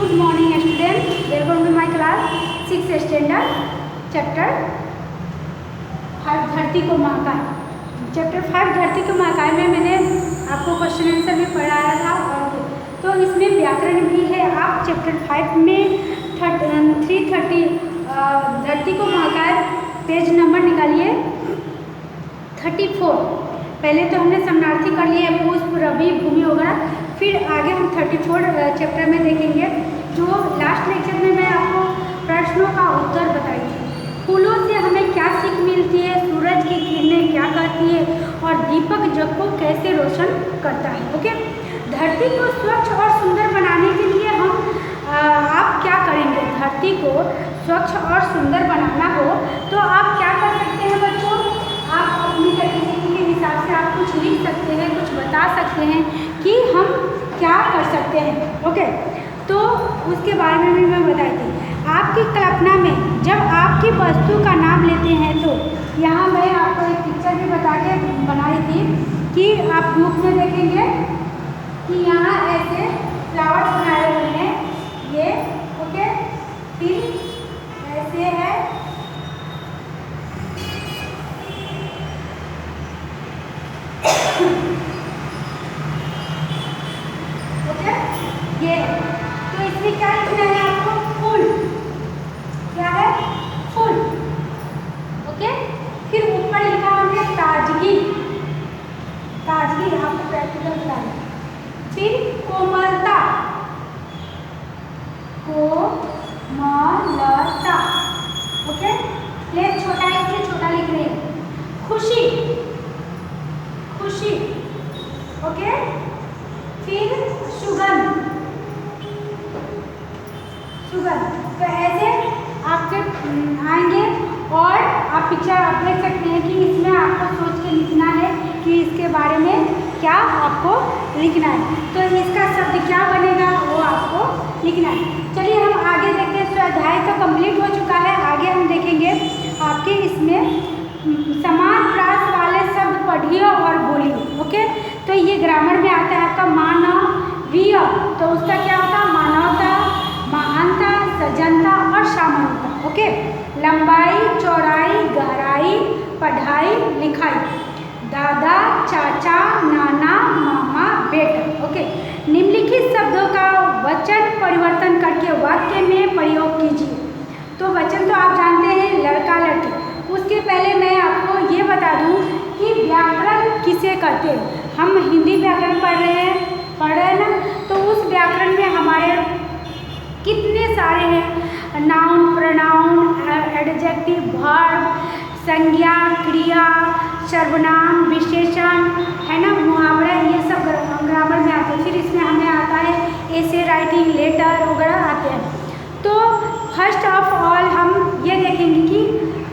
Good morning students. Welcome to my class 6th standard chapter 5 धरती को महाकाय। Chapter 5 धरती को महाकाय में मैंने आपको क्वेश्चन आंसर भी पढ़ाया था और तो इसमें व्याकरण भी है। आप चैप्टर 5 में 330 धरती को महाकाय पेज नंबर निकालिए 34। पहले तो हमने समानार्थी कर लिए पुष्प रवि भूमि वगैरह, फिर आगे हम 34 चैप्टर में देखेंगे। जो लास्ट लेक्चर में मैं आपको प्रश्नों का उत्तर बताई थी। फूलों से हमें क्या सीख मिलती है, सूरज की किरणें क्या करती है और दीपक जग को कैसे रोशन करता है। ओके, धरती को स्वच्छ और सुंदर बनाने के लिए आप क्या करेंगे। धरती को स्वच्छ और सुंदर बनाना हो तो आप क्या कर सकते हैं बच्चों। आप अपनी तरीके के हिसाब से आप कुछ लिख सकते हैं, कुछ बता सकते हैं कि हम क्या कर सकते हैं। ओके, तो उसके बारे में भी मैं बताई थी। आपकी कल्पना में जब आपकी वस्तु का नाम लेते हैं तो यहाँ मैं आपको एक पिक्चर भी बता के बनाई थी कि आप बुक में देखेंगे कि यहाँ ऐसे फ्लावर्स बनाए हुए हैं ये। ओके, फिर ऐसे है ये। तो इसमें क्या लिखना है आपको, फूल। क्या है, फूल। ओके, फिर ऊपर लिखा हमने ताजगी। ताजगी आपको प्रैक्टिकल बताना। फिर कोमलता, कोमलता। ओके, प्लेस छोटा है इसलिए छोटा लिख रहे हैं। खुशी, खुशी। ओके, फिर सुगंध, सुगंध। तो ऐसे आपके आएंगे और आप पिक्चर आप देख सकते हैं कि इसमें आपको सोच के लिखना है कि इसके बारे में क्या आपको लिखना है। तो इसका शब्द क्या बनेगा वो आपको लिखना है। चलिए हम आगे देखते हैं। स्वाध्याय तो कंप्लीट हो चुका है। आगे हम देखेंगे आपके इसमें समान प्रास वाले शब्द पढ़िए और बोलिए। ओके, तो ये ग्रामर में आता है आपका मानवीय। तो उसका क्या होता है, मानवता, महानता, सज्जनता और सामान्यता। ओके, लंबाई, चौड़ाई, गहराई, पढ़ाई, लिखाई, दादा, चाचा, नाना, मामा, बेटा। ओके, निम्नलिखित शब्दों का वचन परिवर्तन करके वाक्य में प्रयोग कीजिए। तो वचन तो आप जानते हैं, लड़का लड़की। उसके पहले मैं आपको ये बता दूं कि व्याकरण किसे कहते हैं। हम हिंदी व्याकरण पढ़ रहे हैं ना, तो उस व्याकरण में हमारे कितने सारे हैं, नाउन, प्रोनाउन, एडजेक्टिव, वर्ब, संज्ञा, क्रिया, सर्वनाम, विशेषण, है ना, मुहावरा, ये सब ग्रामर में आते हैं। फिर इसमें हमें आता है ऐसे राइटिंग, लेटर वगैरह आते हैं। तो फर्स्ट ऑफ ऑल हम ये देखेंगे कि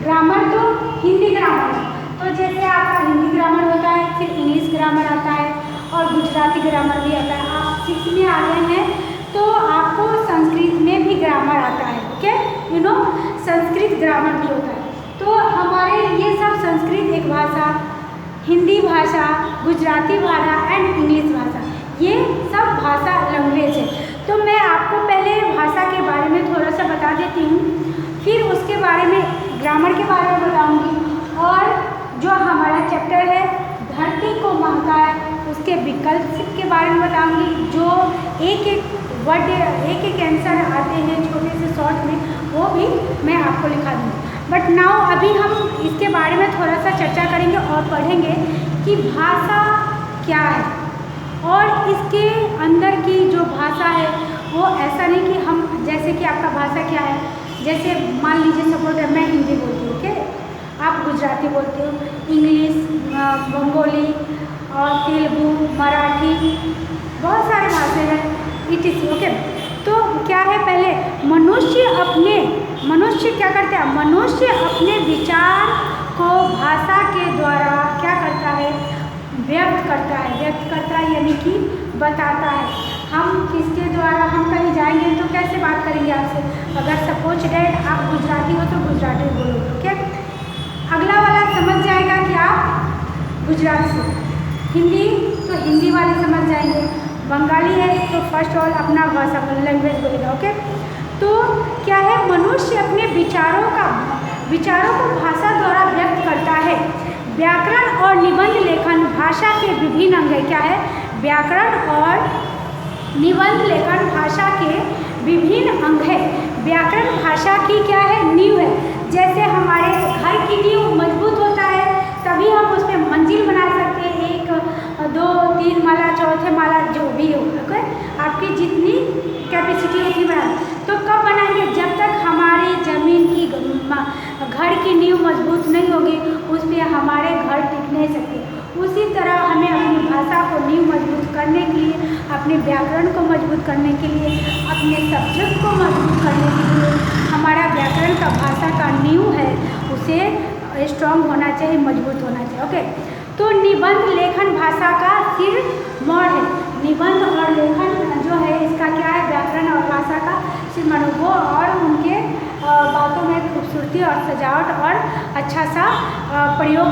ग्रामर तो हिंदी ग्रामर है। तो जैसे आपका हिंदी ग्रामर होता है, फिर इंग्लिश ग्रामर आता है और गुजराती ग्रामर भी आता है। आप 6 में आ गए हैं तो आपको संस्कृत में भी ग्रामर आता है। Okay, you know, Sanskrit grammar भी होता है। तो हमारे ये सब संस्कृत एक भाषा, हिंदी भाषा, गुजराती भाषा एंड इंग्लिश भाषा, ये सब भाषा लैंग्वेज है। तो मैं आपको पहले भाषा के बारे में थोड़ा सा बता देती हूँ, फिर उसके बारे में ग्रामर के बारे में बताऊँगी और जो हमारा चैप्टर है धरती को महाकाय उसके विकल्प के बारे में बताऊँगी। जो एक एक वर्ड, एक एक आंसर आते हैं छोटे से शॉर्ट में, वो भी मैं आपको लिखा दूँगी। बट नाउ अभी हम इसके बारे में थोड़ा सा चर्चा करेंगे और पढ़ेंगे कि भाषा क्या है और इसके अंदर की जो भाषा है वो ऐसा नहीं कि हम, जैसे कि आपका भाषा क्या है, जैसे मान लीजिए सपोज मैं हिंदी बोलती हूँ, ओके, आप गुजराती बोलते हो, इंग्लिश, बंगाली और तेलुगु, मराठी, बहुत सारे भाषाएं हैं, इटीसी। ओके, तो क्या है, पहले मनुष्य क्या करता है, मनुष्य अपने विचार को भाषा के द्वारा क्या करता है, व्यक्त करता है यानी कि बताता है। हम किसके द्वारा, हम कहीं जाएंगे तो कैसे बात करेंगे आपसे। अगर सपोज डैट आप गुजराती हो तो गुजराती बोलोगे। ओके, अगला वाला समझ जाएगा कि आप गुजराती से, हिंदी तो हिंदी वाले समझ जाएंगे, बंगाली है तो फर्स्ट ऑल अपना भाषा लैंग्वेज बोलेगा। ओके, तो क्या है, मनुष्य अपने विचारों को भाषा द्वारा व्यक्त करता है। व्याकरण और निबंध लेखन भाषा के विभिन्न अंग है। क्या है, व्याकरण और निबंध लेखन भाषा के विभिन्न अंग है। व्याकरण भाषा की क्या है, नींव है। जैसे हमारे घर की नींव मजबूत होता है तभी हम उस पर मंजिल बना सकते हैं, 1 2 3 माला, चौथे माला, जो भी हो। ओके, आपकी जितनी कैपेसिटी उतनी बना। तो कब बनाएंगे, जब तक हमारी ज़मीन की घर की नींव मजबूत नहीं होगी, उस पर हमारे घर टिक नहीं सकते। उसी तरह हमें अपनी भाषा को नींव मजबूत करने के लिए, अपने व्याकरण को मजबूत करने के लिए, अपने सब्जेक्ट को मजबूत करने के लिए, हमारा व्याकरण का भाषा का नींव है उसे स्ट्रॉन्ग होना चाहिए, मजबूत होना चाहिए। ओके, तो निबंध लेखन भाषा का सिरमौर है। निबंध और लेखन जो है इसका क्या है, व्याकरण और भाषा का सिरमौर, वो और उनके बातों में खूबसूरती और सजावट और अच्छा सा प्रयोग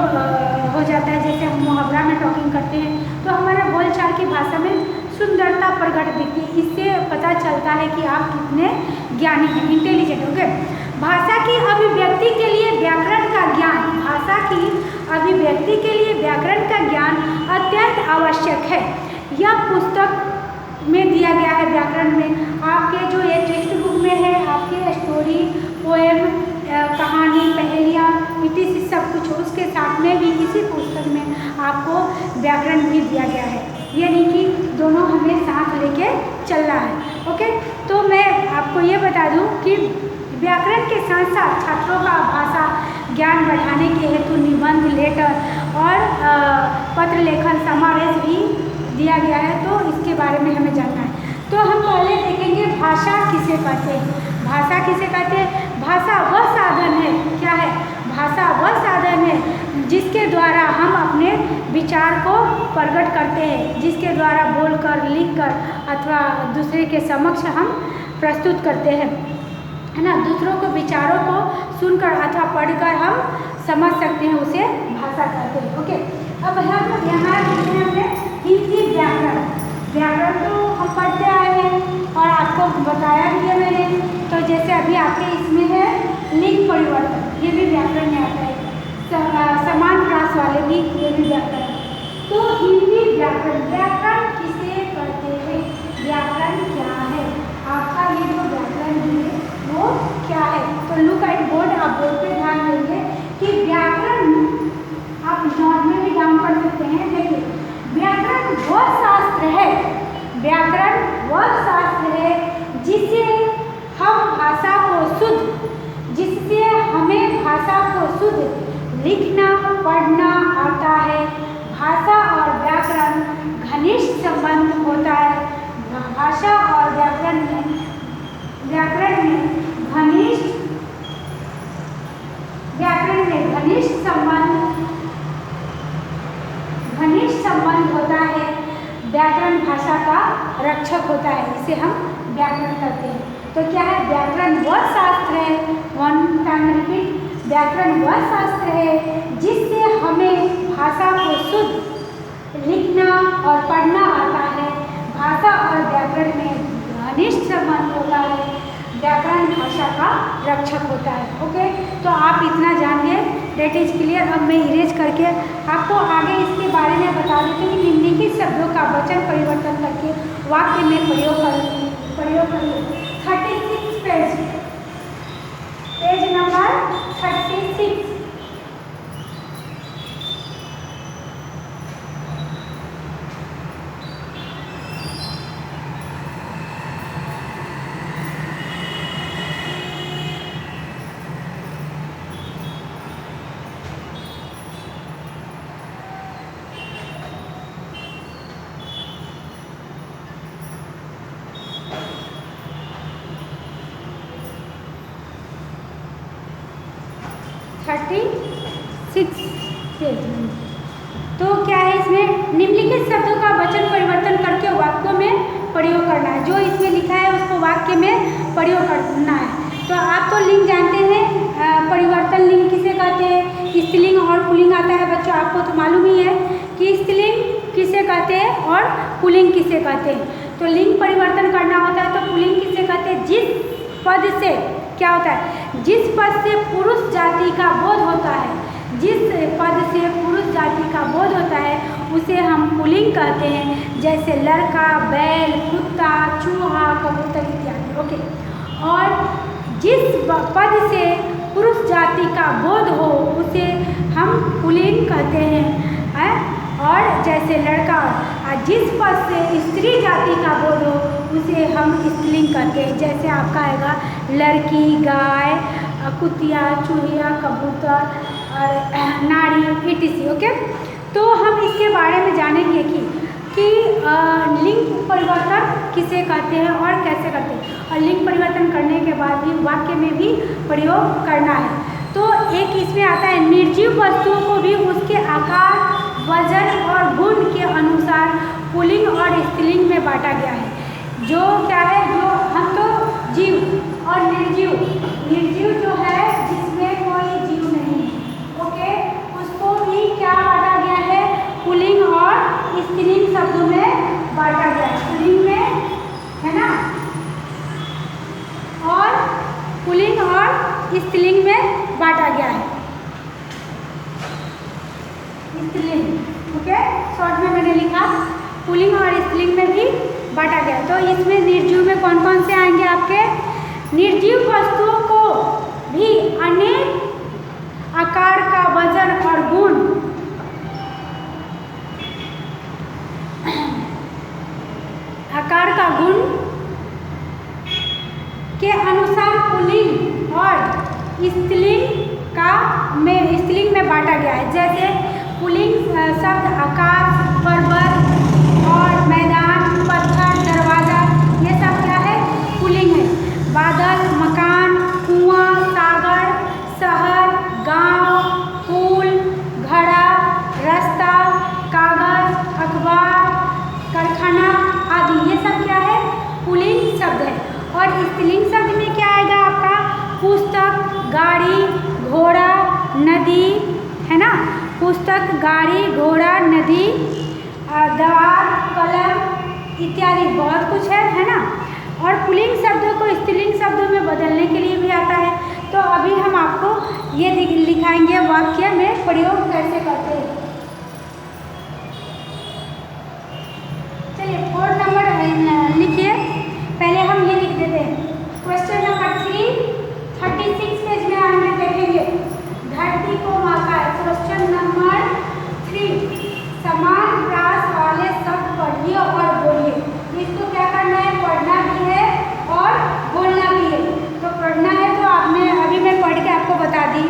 हो जाता है। जैसे हम मुहावरा में टॉकिंग करते हैं तो हमारा बोलचाल की भाषा में सुंदरता प्रकट दिखती है। इससे पता चलता है कि आप कितने ज्ञानी हैं, इंटेलिजेंट। ओके, भाषा की अभिव्यक्ति के लिए व्याकरण का ज्ञान, भाषा की अभिव्यक्ति के लिए व्याकरण का ज्ञान अत्यंत आवश्यक है। यह पुस्तक में दिया गया है। व्याकरण में आपके जो ये टेक्स्ट बुक में है, आपके स्टोरी, पोएम, कहानी, पहेलियाँ, इतिहास सब कुछ, उसके साथ में भी इसी पुस्तक में आपको व्याकरण भी दिया गया है। ये नहीं कि दोनों हमें साथ लेके चलना है। ओके, तो मैं आपको ये बता दूं कि व्याकरण के साथ साथ छात्रों का भाषा ज्ञान बढ़ाने के हेतु निबंध, लेटर और पत्र लेखन समावेश भी दिया गया है। तो इसके बारे में हमें जानना है। तो हम पहले देखेंगे भाषा किसे कहते हैं। भाषा किसे कहते हैं, भाषा वह साधन है, क्या है, भाषा वह साधन है जिसके द्वारा हम अपने विचार को प्रकट करते हैं, जिसके द्वारा बोलकर, लिखकर अथवा दूसरे के समक्ष हम प्रस्तुत करते हैं, है ना। दूसरों को विचारों को सुनकर अथवा पढ़कर हम समझ सकते हैं, उसे भाषा कहते हैं। ओके, अब हम यहाँ हमने हिंदी व्याकरण, व्याकरण तो हम पढ़ते आए हैं और आपको बताया भी है मैंने। तो जैसे अभी आपके इसमें है लिंग परिवर्तन, ये भी व्याकरण में आता है। समान प्रास वाले भी, ये भी व्याकरण। तो हिंदी व्याकरण, व्याकरण किसे कहते हैं, व्याकरण क्या है, आपका ये जो व्याकरण है वो क्या है। तो लुक एट बोर्ड, आप बोर्ड पे ध्यान देंगे कि व्याकरण आप नॉर्मली डाउन कर सकते हैं। देखिए, व्याकरण वह शास्त्र है, व्याकरण वह शास्त्र है जिससे हम भाषा को शुद्ध, जिससे हमें भाषा को शुद्ध लिखना पढ़ना आता है। भाषा और व्याकरण घनिष्ठ संबंध होता है। भाषा और व्याकरण में घनिष्ठ संबंध होता है। व्याकरण भाषा का रक्षक होता है, इसे हम व्याकरण कहते हैं। तो क्या है, व्याकरण वह शास्त्र है, वन टाइम रिपीट, व्याकरण वह शास्त्र है जिससे हमें भाषा को शुद्ध लिखना और पढ़ना आता है। भाषा और व्याकरण में घनिष्ठ संबंध होता है। व्याकरण भाषा का रक्षक होता है। ओके, तो आप इतना जान गए, डेट इज क्लियर। अब मैं इरेज करके आपको आगे इसके बारे में बता देती हूँ कि निम्नलिखित शब्दों का वचन परिवर्तन करके वाक्य में प्रयोग करिए। 36 पेज नंबर 36। तो क्या है, इसमें निम्नलिखित शब्दों का वचन परिवर्तन करके वाक्यों में प्रयोग करना है। जो इसमें लिखा है उसको वाक्य में प्रयोग करना है। तो आप तो लिंग जानते हैं, परिवर्तन लिंग किसे कहते हैं, स्त्रीलिंग और पुल्लिंग आता है बच्चों, आपको तो मालूम ही है कि स्त्रीलिंग किसे कहते हैं और पुल्लिंग किसे कहते हैं। तो लिंग परिवर्तन करना होता है तो पुल्लिंग किसे कहते हैं, जिस पद से क्या होता है, जिस पद से पुरुष जाति का बोध होता है, जिस पद से पुरुष जाति का बोध होता है उसे हम पुल्लिंग कहते हैं। जैसे लड़का, बैल, कुत्ता, चूहा, कबूतर इत्यादि। ओके, और जिस पद से पुरुष जाति का बोध हो उसे हम पुल्लिंग कहते हैं। और जैसे लड़का, जिस पद से स्त्री जाति का बोध हो उसे हम स्त्रीलिंग कहते हैं। जैसे आपका आएगा लड़की, गाय, कुतिया, चूहिया, कबूतर और नारी etc। ओके, तो हम इसके बारे में जानेंगे कि लिंग परिवर्तन किसे कहते हैं और कैसे करते हैं, और लिंग परिवर्तन करने के बाद भी वाक्य में भी प्रयोग करना है। तो एक इसमें आता है, निर्जीव वस्तुओं को भी उसके आकार, वजन और गुण के अनुसार पुल्लिंग और स्त्रीलिंग में बांटा गया है। जो क्या है, जो हम तो जीव और निर्जीव, निर्जीव जो है जिसमें कोई जीव नहीं है, ओके, उसको भी क्या बांटा गया है, पुल्लिंग और स्त्रीलिंग शब्दों में बांटा गया है। पुल्लिंग में है ना, और पुल्लिंग और स्त्रीलिंग में बांटा गया है। स्त्रीलिंग, ओके, शॉर्ट में मैंने लिखा पुल्लिंग और स्त्रीलिंग में भी बांटा गया। तो इसमें निर्जीव में कौन कौन से आएंगे आपके, निर्जीव वस्तुओं को भी अनेक आकार का, वजन और गुण आकार का गुण के अनुसार पुल्लिंग और स्त्रीलिंग में बांटा गया है। जैसे पुल्लिंग शब्द आकाश, पर्वत और मैदान, पत्थर, दरवाजा, ये सब क्या है, पुल्लिंग है। बादल, मकान, कुआं, सागर, शहर, गांव, पुल, घड़ा, रास्ता, कागज, अखबार, कारखाना आदि, ये सब क्या है, पुल्लिंग शब्द है। और स्त्रीलिंग शब्द में क्या आएगा आपका, पुस्तक, गाड़ी, घोड़ा, नदी, है ना, पुस्तक, गाड़ी, घोड़ा, नदी, दवात, कलम इत्यादि बहुत कुछ है ना। और पुल्लिंग शब्दों को स्त्रीलिंग शब्दों में बदलने के लिए भी आता है। तो अभी हम आपको ये लिखाएंगे वाक्य में प्रयोग कैसे करते हैं। चलिए 4 नंबर लिखिए, पहले हम ये लिख देते हैं। क्वेश्चन नंबर 3 36 पेज में आगे देखेंगे, धरती को महाकाय। क्वेश्चन नंबर 3, समान प्रास वाले शब्द पढ़िए और बोलिए। इसको क्या करना है, पढ़ना भी है और बोलना भी है। तो पढ़ना है तो आपने अभी मैं पढ़ के आपको बता दी।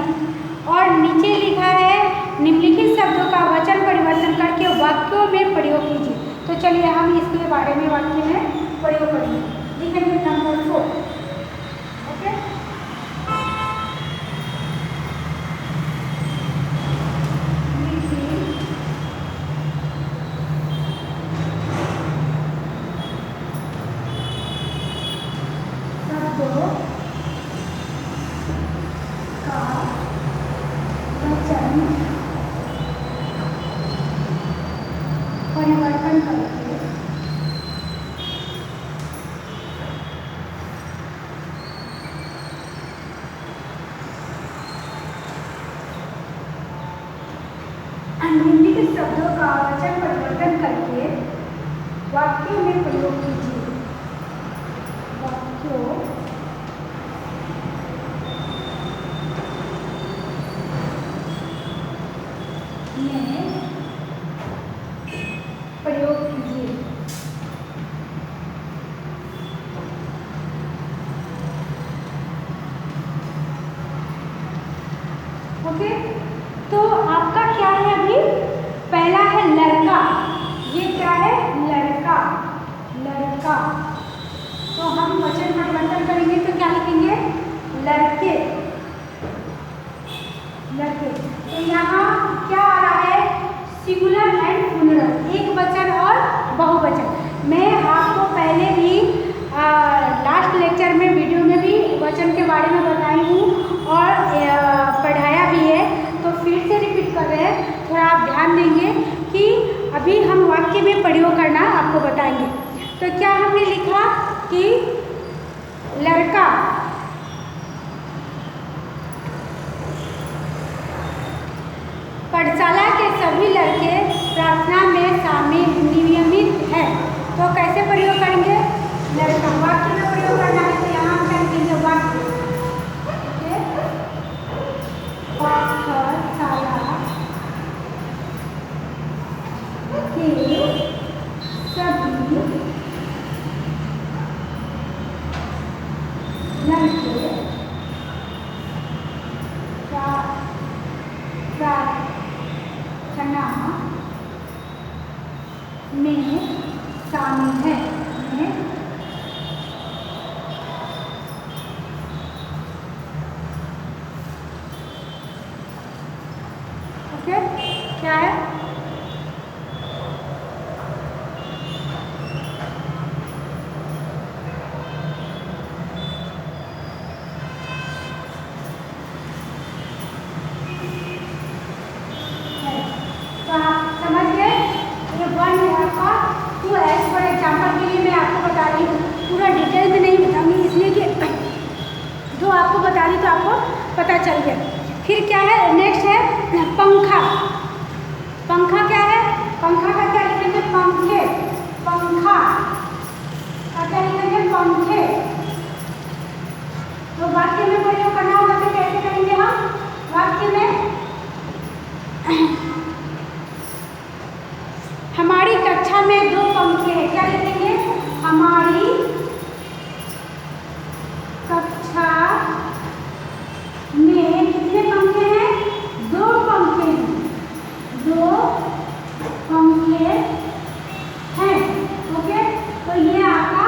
और नीचे लिखा है, निम्नलिखित शब्दों का वचन परिवर्तन करके वाक्यों में प्रयोग कीजिए। तो चलिए हम इसके बारे में वाक्य में प्रयोग करेंगे। लिखेंगे नंबर 4, ओके। परिवर्तन करके निम्नलिखित शब्दों का वचन परिवर्तन करके वाक्यों में प्रयोग कीजिए। वाक्यों में प्रयोग कीजिए। ओके, तो आपका क्या है, अभी पहला है लड़का। ये क्या है, लड़का, लड़का। तो हम वचन परिवर्तन करेंगे तो क्या लिखेंगे, लड़के, लड़के। तो यहाँ क्या आ रहा है, सिंगुलर एंड प्लूरल, एक वचन और बहुवचन। मैं आपको पहले भी लास्ट लेक्चर में, वीडियो में भी वचन के बारे में बताई हूँ और पढ़ाया भी है। तो फिर से रिपीट कर रहे हैं, थोड़ा आप ध्यान देंगे कि अभी हम वाक्य में प्रयोग करना आपको बताएंगे। तो क्या हमने लिखा कि लड़का पाठशाला के सभी लड़के प्रार्थना में शामिल नियमित हैं। तो कैसे प्रयोग करेंगे? लड़का वाक्य में प्रयोग करना है, तो यहाँ हम करेंगे वाक्य। पाठशाला के सभी लड़के प्रार्थना में शामिल है। ओके, क्या है? तो आपको पता चल गया। फिर क्या है? नेक्स्ट है पंखा। पंखा क्या है? पंखा का क्या लिखेंगे? पंखे। पंखा का क्या लिखेंगे? पंखे। तो वाक्य में प्रयोग करना होगा, तो कैसे करेंगे हम? वाक्य में हमारी कक्षा में 2 पंखे हैं। क्या लिखेंगे? हमारी कक्षा में कितने पंखे हैं? 2 पंखे हैं। 2 पंखे हैं। ओके, तो ये आपका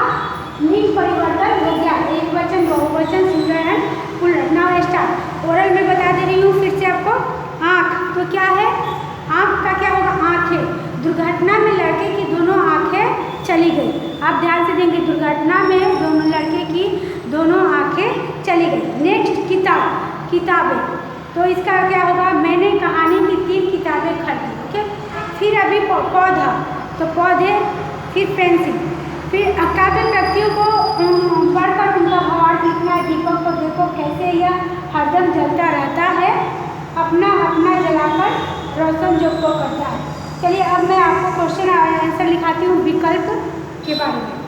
लिंग परिवर्तन हो गया। एक वचन, बहुवचन, singular and plural. Now start. Oral में बता दे रही हूँ फिर से आपको। आँख, तो क्या है? आँख का क्या होगा? आँखें। दुर्घटना में लड़के की दोनों आँखें चली गई। आप ध्यान से देंगे, दुर्घटना में दोनों लड़के की दोनों आँखें चली गई। नेक्स्ट किताब, किताबें। तो इसका क्या होगा? मैंने कहानी की 3 किताबें खरीदी। ओके, फिर अभी पौधा, तो पौधे, फिर पेंसिल, फिर काव्य व्यक्तियों को पढ़कर उनका भावार्थ लिखना है। दीपक को देखो कैसे यह हरदम जलता रहता है, अपना अपना जलाकर रोशन जो को करता है। चलिए अब मैं आपको क्वेश्चन आंसर लिखाती हूँ विकल्प के बारे में।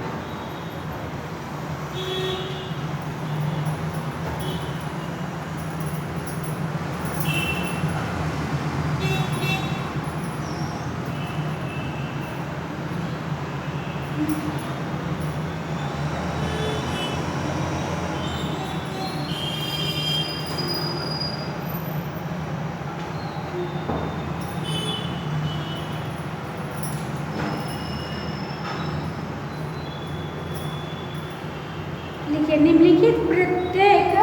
लिखिए, निम्नलिखित प्रत्येक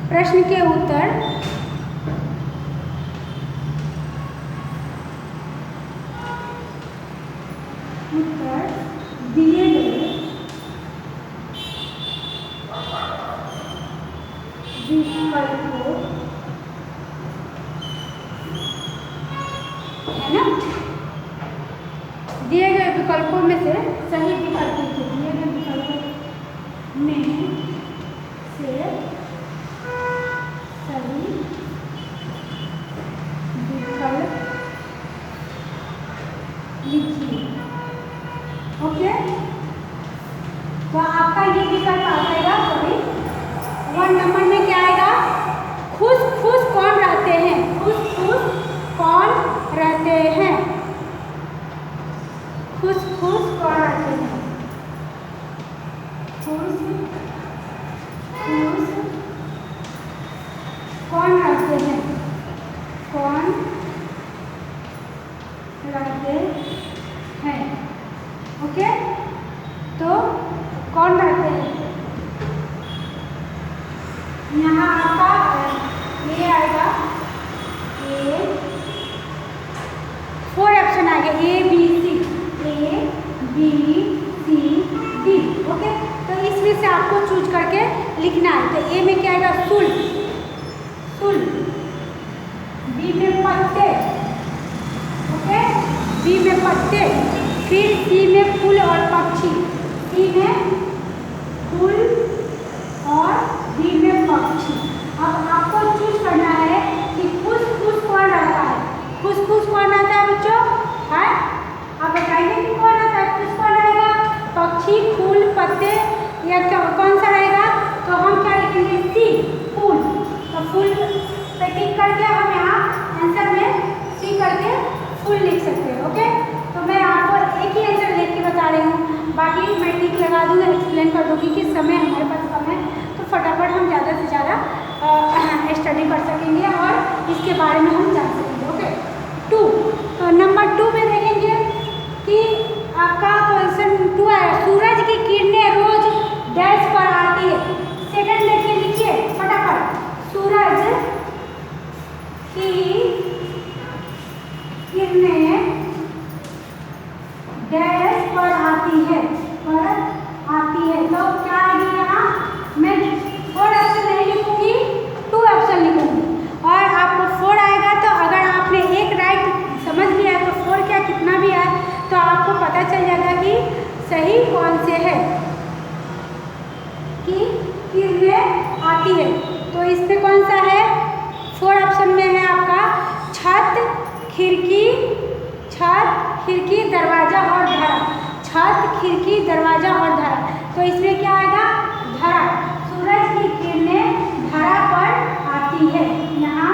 प्रश्न के उत्तर दिए गए विकल्पों, है ना? दिए गए विकल्पों में से सही विकल्प लिखिए। दिए गए विकल्पों में से सही विकल्प लिखिए। ओके, तो आपका ये विकल्प आ जाएगा। सॉरी, 1 नंबर में क्या आएगा? खुश खुश कौन रहते हैं? खुश खुश कौन रहते हैं? खुश खुश कौन रहते हैं? खुश खुश कौन रहते हैं? कौन रहते हैं? ओके, तो कौन रहते हैं? यहाँ आपका ये आएगा, ये बी सी डी। ओके, तो इसमें से आपको चूज करके लिखना है। तो ए में क्या आएगा? फूल, फूल। बी में पत्ते, ओके, बी में पत्ते। फिर सी में फूल और पक्षी, सी में फूल और डी में पक्षी। अब आपको चूज करना है कि फुसफुस कौन रहता है? फुसफुस कौन रहता है बच्चों? है, आप बताइए कि कौन रहता है? फुस कौन रहेगा? पक्षी, फूल, पत्ते, या कौन सा रहेगा? तो हम क्या लिखेंगे? सी, फूल। तो फूल पे टिक करके हम यहाँ आंसर में सी करके फूल लिख सकते हैं। ओके, तो मैं आपको एक ही आंसर लिख के बता रही हूँ, बाकी मैं टिक लगा दूँगा, एक्सप्लेन कर दूँगी कि समय हमारे पास कम है, तो फटाफट हम ज़्यादा से ज़्यादा स्टडी कर सकेंगे और इसके बारे में हम जान सकेंगे। ओके, 2, तो नंबर 2 में देखेंगे कि आपका क्वेश्चन 2 है, सूरज की किरणें रोज डैश पर आती है। सेकंड देखिए, लिखिए फटाफट। सूरज की किरणें डैश पर आती है, पर आती है। तो क्या आएगी यहाँ? मैं 4 ऑप्शन नहीं लिखूंगी, 2 ऑप्शन लिखूंगी और आपको 4 आएगा। तो अगर आपने एक राइट समझ लिया तो 4 क्या कितना भी आए तो आपको पता चल जाएगा कि सही कौन से है कि किरणें आती है। तो इसमें कौन सा है? 4 ऑप्शन में है आपका छत, खिड़की, छत, खिड़की, दरवाजा और धरा। छत, खिड़की, दरवाजा और धरा। तो इसमें क्या आएगा? धरा। सूरज की किरणें धरा पर आती है। यहाँ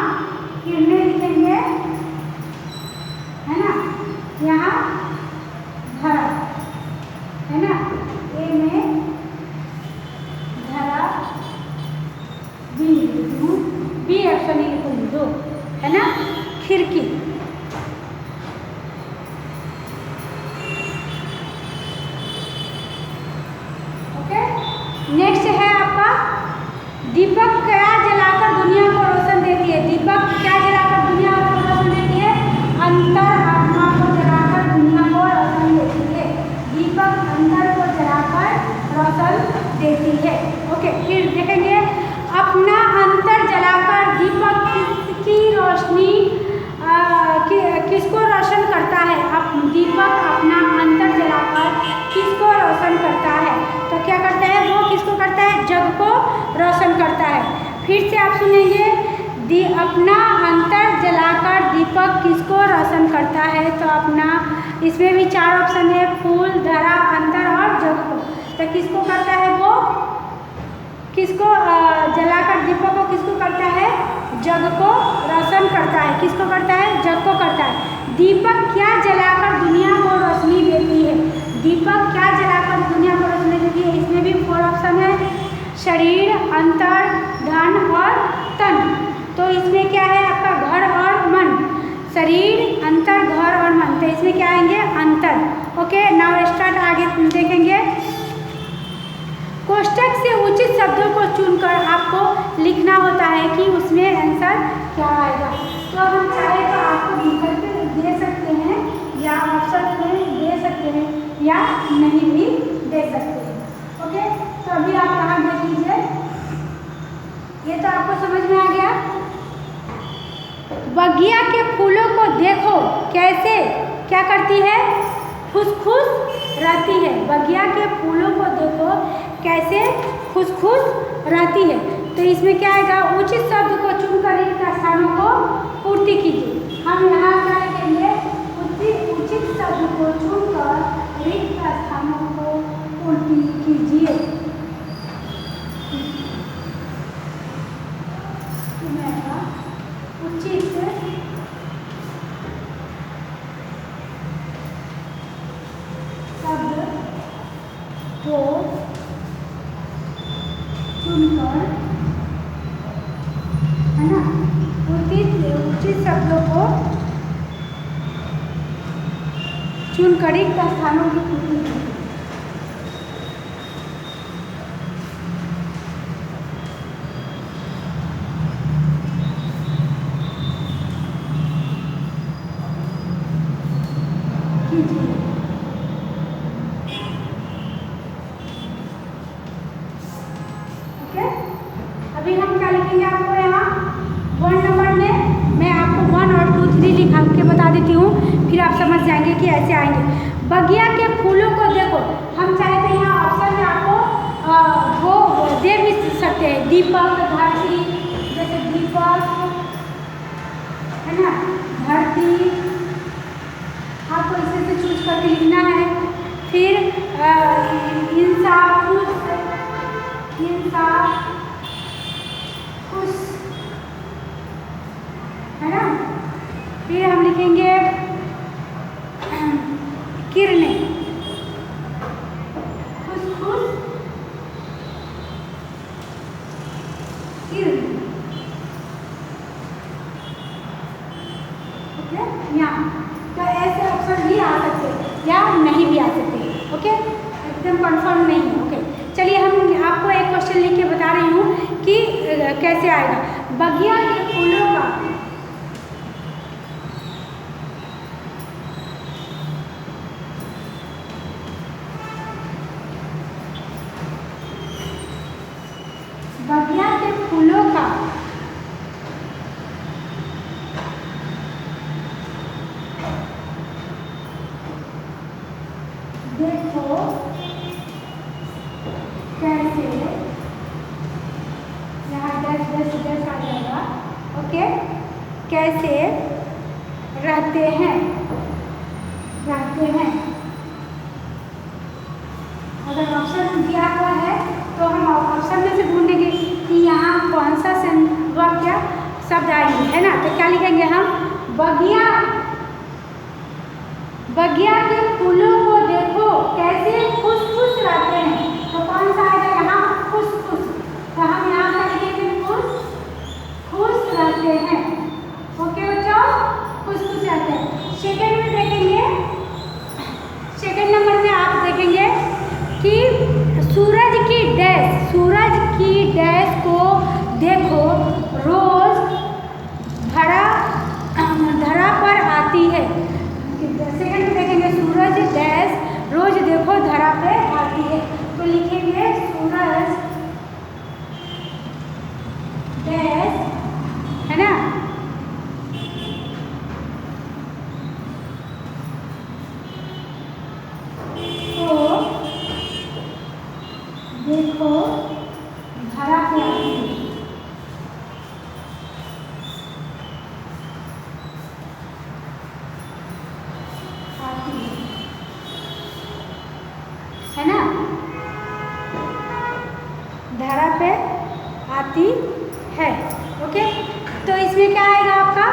किरणें लिखेंगे, है ना, यहाँ धरा, है ना, ए में धरा, बी लिखूँ, बी ऑप्शन ही लिखूँगी 2, है ना, खिड़की। ओके, नेक्स्ट है आपका दीपक क्या जलाकर दुनिया को रोशन देती है? दीपक क्या जलाकर दुनिया को रोशन देती है? अंतर आत्मा को जलाकर दुनिया को रोशन देती है। दीपक अंतर को जलाकर रोशन देती है। ओके, फिर देखेंगे अपना अंतर जलाकर दीपक किसकी रोशनी किसको रोशन करता है? दीपक अपना अंतर जलाकर किसको रोशन करता है? तो क्या करता है वो? किसको करता है? जग को रोशन करता है। फिर से आप सुनेंगे, अपना अंतर जलाकर दीपक किसको रोशन करता है? तो अपना, इसमें भी 4 ऑप्शन है, फूल, धरा, अंतर और जग को। तो किसको करता है वो? किसको जलाकर दीपक को किसको करता है? जग को रोशन करता है। किसको करता है? जग को करता है। दीपक क्या जलाकर दुनिया को रोशनी देती है? दीपक क्या जलाकर दुनिया को रोशनी देती है? इसमें भी 4 ऑप्शन है, शरीर, अंतर, धन और तन। तो इसमें क्या है आपका? घर और मन। शरीर, अंतर, घर और मन। तो इसमें क्या आएंगे? अंतर। Okay, now start. आगे देखेंगे, कोष्टक से उचित शब्दों को चुनकर आपको लिखना होता है कि उसमें आंसर क्या आएगा। तो हम चाहे तो आपको विकल्प दे सकते हैं या ऑप्शन में दे सकते हैं या नहीं भी दे सकते हैं। ओके, तो अभी आप यहाँ देख लीजिए, ये तो आपको समझ में आ गया। बगिया के फूलों को देखो कैसे क्या करती है? खुशखुश रहती है। बगिया के फूलों को देखो कैसे खुशखुश रहती है। तो इसमें क्या आएगा? उचित शब्द को चुनकर रिक्त स्थानों को पूर्ति कीजिए। हम यहाँ क्या लिखेंगे? उचित शब्द को चुनकर रिक्त स्थानों को पूर्ति कीजिए। उचित शब्द को चुनकर, है ना, उचित शब्दों को चुनकर रिक्त स्थानों की पूर्ति कीजिए। के बता देती हूँ, फिर आप समझ जाएंगे कि ऐसे आएंगे। बगिया के फूलों को देखो, हम चाहे तो यहाँ ऑप्शन में आपको वो दे भी सकते हैं, दीपक, धरती, जैसे दीपक है ना, धरती, आपको इसे से चूज करके लिखना है। फिर इंसान, खुश है ना। फिर हम लिखेंगे किरणें, खुश किरण, ओके। यहाँ तो ऐसे ऑप्शन भी आ सकते या नहीं भी आ सकते, ओके, एकदम कंफर्म नहीं है, ओके। चलिए हम आपको एक क्वेश्चन लिख के बता रही हूँ कि कैसे आएगा। बगिया के फूलों का देखो कैसे, यहाँ डैश आ जाएगा, ओके, कैसे रहते हैं। अगर ऑप्शन दिया हुआ है तो हम ऑप्शन में से ढूंढेंगे कि यहाँ कौन सा वाक्य शब्द आएंगे, है ना। तो क्या लिखेंगे हम, बगिया के फूलों को देखो कैसे खुश रहते हैं। तो कौन सा आएगा यहाँ, खुश। तो हम यहाँ पर लिखेंगे खुश रहते हैं, ओके बच्चों, खुश रहते हैं। सेकेंड में देखेंगे, सेकेंड नंबर में आप देखेंगे कि सूरज की डैश को देखो रोज धरा पर आती है। सेकंड में देखेंगे सूरज डैश रोज देखो धरा पे आती है। तो लिखेंगे सूरज डैश, है ना, तो देखो धरा पे आती है। है ना, धरा पे आती है, ओके। तो इसमें क्या आएगा आपका,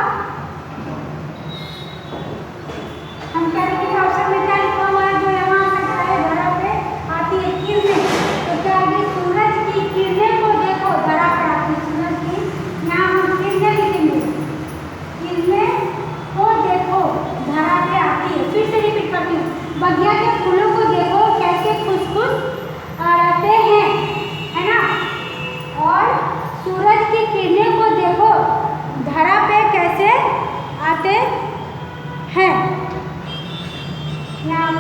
हम क्या लिखेंगे, ऑप्शन में क्या लिखा हुआ है जो यहाँ आ सकता है, धरा पे आती है किरणें। तो क्या आएगी, सूरज की किरणें को देखो धरा पे आती है। सूरज की यहाँ हम किरणें लिखेंगे, किरणें को देखो धरा पे आती है। फिर से रिपीट करती हूँ, बगिया के फूलों को देखो कैसे खुश रहते हैं, है ना, और सूरज की किरणें को देखो धरा पे कैसे आते हैं। यहाँ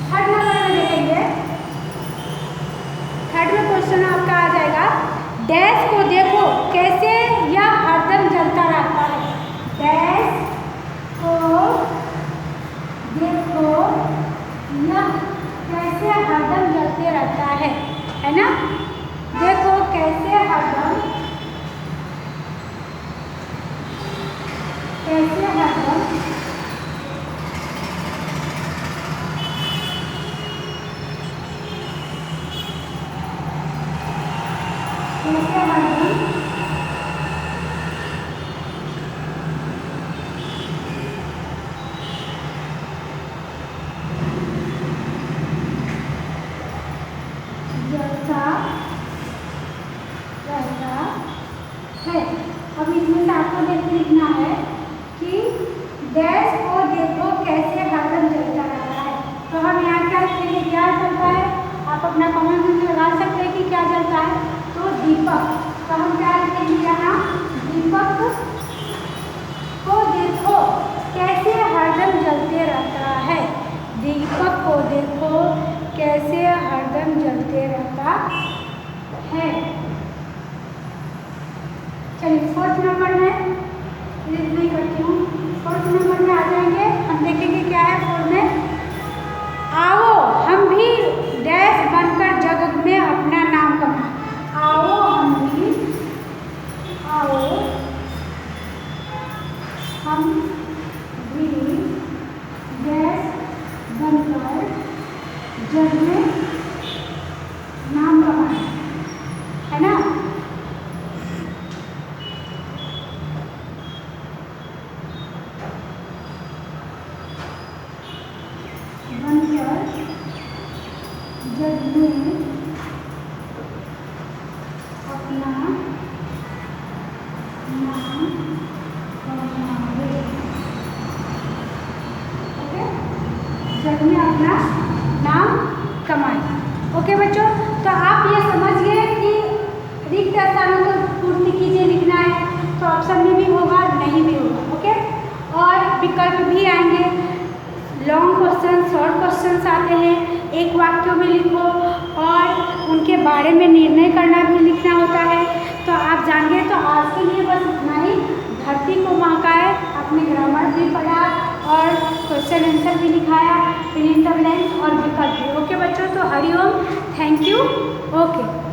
थर्ड नंबर में देखेंगे, थर्ड में क्वेश्चन आपका आ जाएगा, डैश को देखो कैसे यह हरदम जलता रहता है। डैश को देखो यह कैसे हरदम जलते रहता है ना। देखो कैसे हरदम जलता रहता है। अब इसमें से आपको देख लिखना है कि डैश को देखो कैसे हरदम जलता रहता है। तो हम यहाँ क्या लिखेंगे, क्या जलता है, आप अपना कॉमन सेंस लगा सकते हैं कि क्या जलता है, तो दीपक। तो हम क्या लिखेंगे यहाँ, दीपक को देखो कैसे हरदम जलते रहता है। दीपक को देखो कैसे हरदम जलते रहता है। चलिए फोर्थ नंबर में नहीं करती हूँ। फोर्थ नंबर में आ जाएंगे, हम देखेंगे क्या है 4 में। आओ हम भी डैश बनकर जग में अपना नाम कमाएं। आओ हम भी डैश बनकर जग में नाम कमाएं, है ना। बनकर जग में अपना नाम कमाए। ओके, जग में अपना नाम कमाए। ओके बच्चों, तो आप ये समझ गए कि रिक्त स्थानों को पूर्ति कीजिए लिखना है, तो ऑप्शन में भी होगा, नहीं भी होगा। ओके, और विकल्प भी आएंगे, लॉन्ग क्वेश्चन, शॉर्ट क्वेश्चन आते हैं, एक वाक्य में लिखो और उनके बारे में निर्णय करना भी लिखना होता है। तो आप जान गए, तो आज के लिए बस इतना ही। धरती को माँ का है, आपने ग्रामर भी पढ़ा और क्वेश्चन आंसर भी लिखाया, फिल इन द ब्लैंक्स और विकल्प भी। ओके बच्चों, तो हरिओम, थैंक यू। ओके।